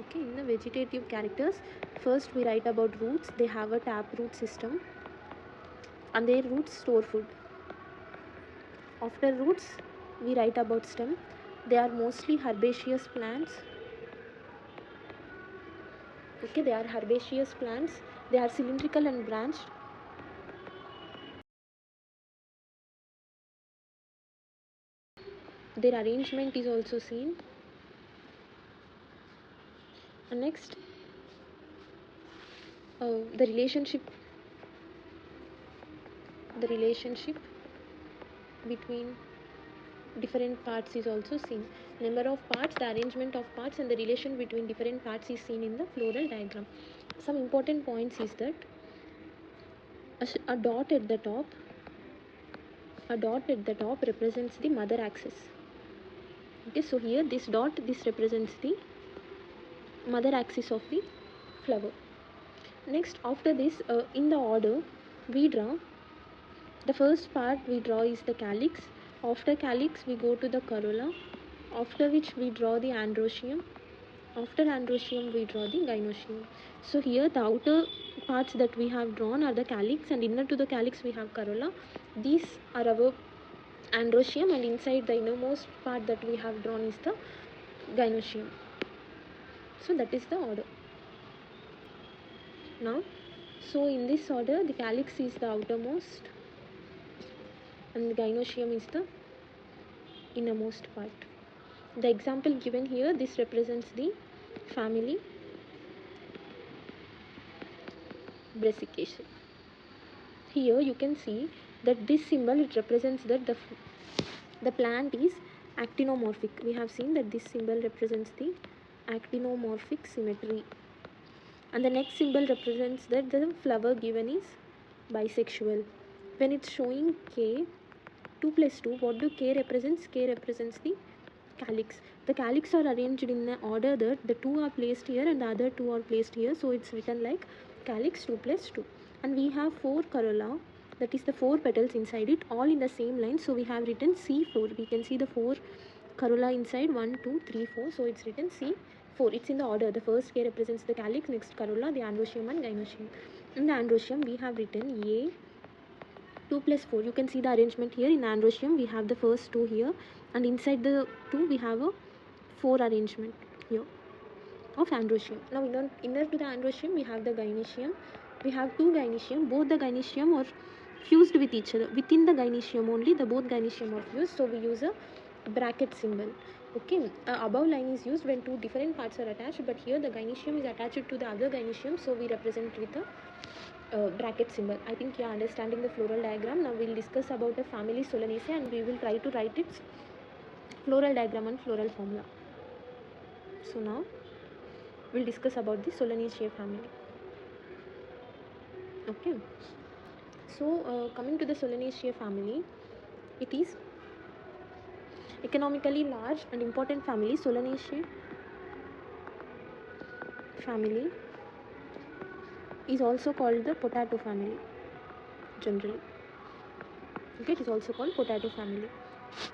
Okay, in the vegetative characters, first we write about roots. They have a tap root system and their roots store food. After roots, we write about stem. They are mostly herbaceous plants. Okay, they are herbaceous plants. They are cylindrical and branched. Their arrangement is also seen. And next, the relationship between different parts is also seen. Number of parts, the arrangement of parts, and the relation between different parts is seen in the floral diagram. Some important points is that a dot at the top represents the mother axis. Okay, so here this represents the mother axis of the flower. Next, after this, in the order we draw, the first part we draw is the calyx. After calyx we go to the corolla, after which we draw the androecium. After androecium we draw the gynoecium. So here the outer parts that we have drawn are the calyx, and inner to the calyx we have corolla. These are our androecium, and inside the innermost part that we have drawn is the gynoecium. So that is the order. Now, so in this order, the calyx is the outermost and the gynoecium is the innermost part. The example given here, this represents the family Brassicaceae. Here you can see that this symbol, it represents that the plant is actinomorphic. We have seen that this symbol represents the actinomorphic symmetry, and the next symbol represents that the flower given is bisexual. When it's showing K 2 plus 2, what do K represents? K represents the calyx. The calyx are arranged in the order that the two are placed here and the other two are placed here, so it's written like calyx 2 plus 2. And we have 4 corolla, that is the 4 petals inside it, all in the same line, so we have written C4. We can see the 4 corolla inside, 1 2 3 4, so it's written C4. It's in the order. The first K represents the calyx, next corolla, the androecium and gynoecium. In the androecium we have written A 2 plus 4. You can see the arrangement here. In androecium we have the first 2 here, and inside the 2 we have a 4 arrangement here of androecium. Now inner to the androecium we have the gynoecium. We have 2 gynoecium. Both the gynoecium are fused with each other. Within the gynoecium only, the both gynoecium are fused, so we use a bracket symbol. Okay, above line is used when 2 different parts are attached, but here the gynoecium is attached to the other gynoecium, so we represent with a bracket symbol. I think you are understanding the floral diagram. Now we will discuss about the family Solanaceae, and we will try to write its floral diagram and floral formula. So now we'll discuss about the Solanaceae family. Okay, so coming to the Solanaceae family, it is economically large and important family. Solanaceae family is also called the potato family generally. Okay, it is also called potato family.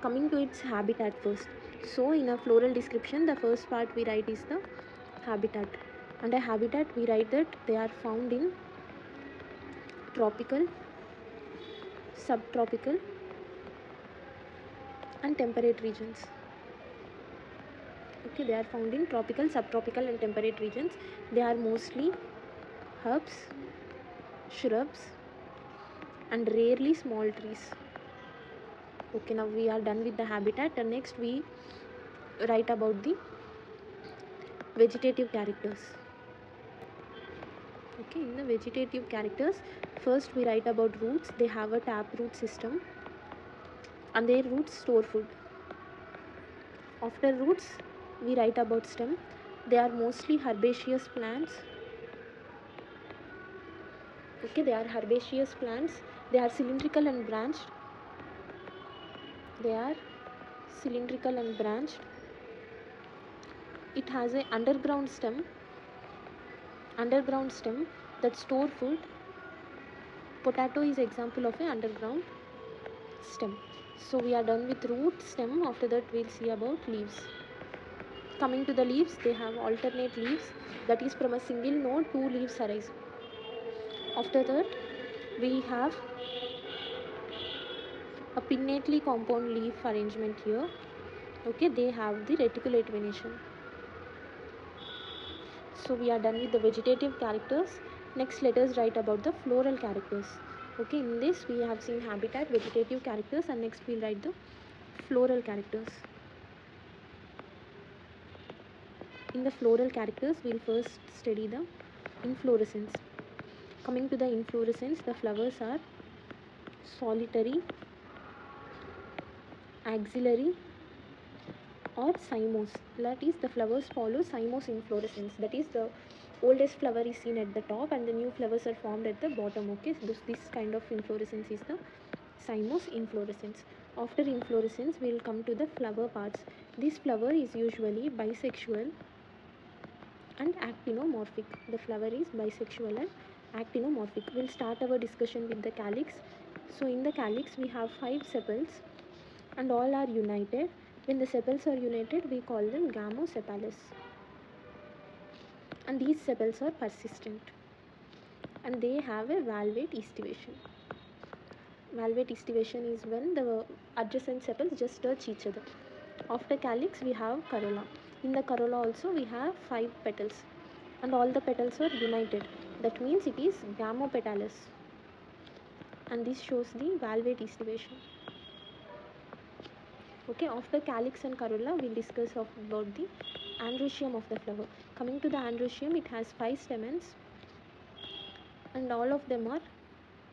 Coming to its habitat first. So in a floral description, the first part we write is the habitat. Under habitat we write that they are found in tropical, subtropical and temperate regions. Okay, they are found in tropical, subtropical and temperate regions. They are mostly herbs, shrubs and rarely small trees. Okay, now we are done with the habitat, and next we write about the vegetative characters. Okay, in the vegetative characters, first we write about roots. They have a tap root system and their roots store food. After roots, we write about stem. They are mostly herbaceous plants. Okay, they are herbaceous plants. They are cylindrical and branched. They are cylindrical and branched. It has a underground stem that store food. Potato is example of a underground stem. So we are done with root, stem. After that we'll see about leaves. Coming to the leaves, they have alternate leaves, that is from a single node 2 leaves arise. After that we have a pinnately compound leaf arrangement here. Okay, they have the reticulate venation. So we are done with the vegetative characters. Next let us write about the floral characters. Okay, in this we have seen habitat, vegetative characters, and next we'll write the floral characters. In the floral characters, we'll first study the inflorescence. Coming to the inflorescence, the flowers are solitary, axillary, or cymose. That is, the flowers follow cymose inflorescence. That is, the oldest flower is seen at the top and the new flowers are formed at the bottom. Okay, so this kind of inflorescence is the cymose inflorescence. After inflorescence, we will come to the flower parts. This flower is usually bisexual and actinomorphic. The flower is bisexual and actinomorphic. We'll start our discussion with the calyx. So in the calyx we have 5 sepals and all are united. When the sepals are united, we call them gamosepalous. And these sepals are persistent and they have a valvate estivation. Valvate estivation is when the adjacent sepals just touch each other. After calyx we have corolla. In the corolla also we have 5 petals and all the petals are united. That means it is gamopetalous, and this shows the valvate estivation. Okay, after calyx and corolla we'll discuss about the androecium of the flower. Coming to the androecium, it has 5 stamens and all of them are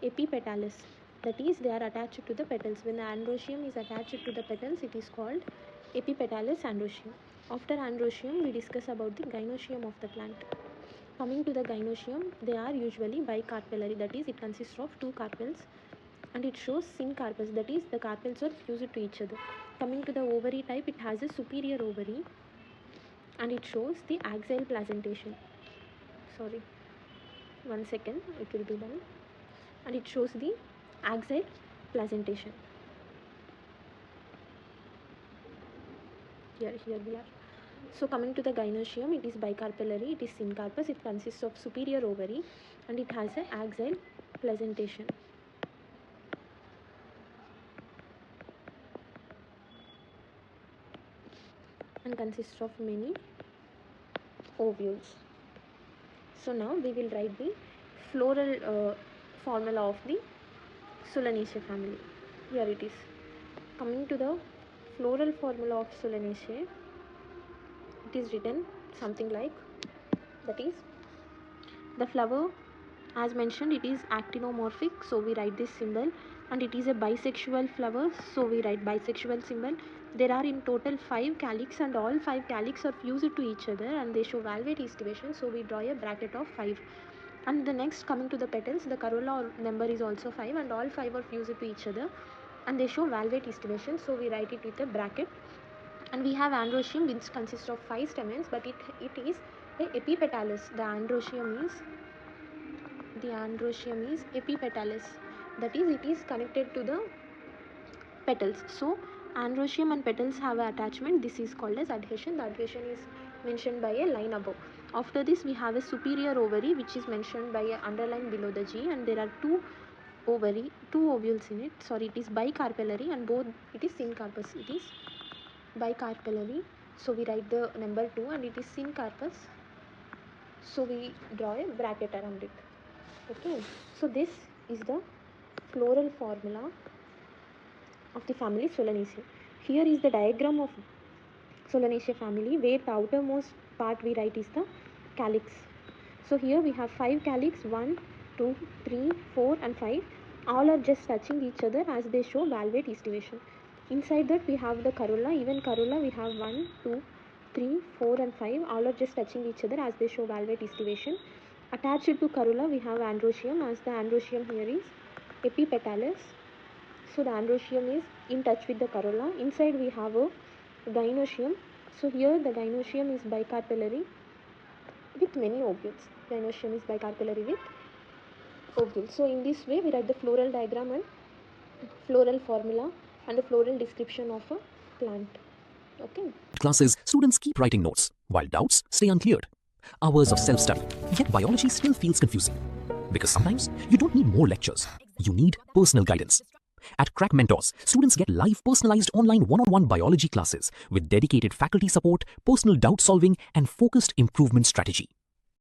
epipetalous. That is, they are attached to the petals. When the androecium is attached to the petals, it is called epipetalous androecium. After androecium, we discuss about the gynoecium of the plant. Coming to the gynoecium, they are usually bicarpellary. That is, it consists of 2 carpels and it shows syncarpus. That is, the carpels are fused to each other. Coming to the ovary type, it has a superior ovary and it shows the axile placentation. Sorry, 1 second, it will be done. And it shows the axile placentation. Here we are. So coming to the gynoecium, it is bicarpellary, it is syncarpus, it consists of superior ovary and it has an axile placentation. And consists of many ovules. So now we will write the floral formula of the Solanaceae family. Here it is. Coming to the floral formula of Solanaceae, it is written something like, that is, the flower, as mentioned, it is actinomorphic, so we write this symbol, and it is a bisexual flower, so we write bisexual symbol. There are in total 5 calyx and all 5 calyx are fused to each other and they show valvate estivation, so we draw a bracket of 5. And the next, coming to the petals, the corolla number is also 5 and all 5 are fused to each other and they show valvate estivation, so we write it with a bracket. And we have androecium, which consists of 5 stamens, but it is a epipetalous. The androecium is epipetalous. That is, it is connected to the petals. So androecium and petals have an attachment. This is called as adhesion. The adhesion is mentioned by a line above. After this we have a superior ovary, which is mentioned by a underline below the G, and there are 2 ovules in it. Sorry, it is bicarpellary and both it is syncarpus. It is bicarpellary, so we write the number 2, and it is syncarpus, so we draw a bracket around it. Okay, so this is the floral formula of the family Solanaceae. Here is the diagram of Solanaceae family, where the outermost part we write is the calyx. So here we have 5 calyx, 1, 2, 3, 4 and 5. All are just touching each other as they show valvate estivation. Inside that we have the corolla. Even corolla we have 1, 2, 3, 4 and 5. All are just touching each other as they show valvate estivation. Attached to corolla we have androecium, as the androecium here is epipetalous. So the androecium is in touch with the corolla. Inside we have a gynoecium. So here the gynoecium is bicarpellary with many ovules. Gynoecium is bicarpellary with ovules. So in this way we write the floral diagram and floral formula and the floral description of a plant. Okay. Classes, students keep writing notes, while doubts stay uncleared. Hours of self-study, yet biology still feels confusing. Because sometimes you don't need more lectures, you need personal guidance. At Crack Mentors, students get live personalized online one-on-one biology classes with dedicated faculty support, personal doubt solving, and focused improvement strategy.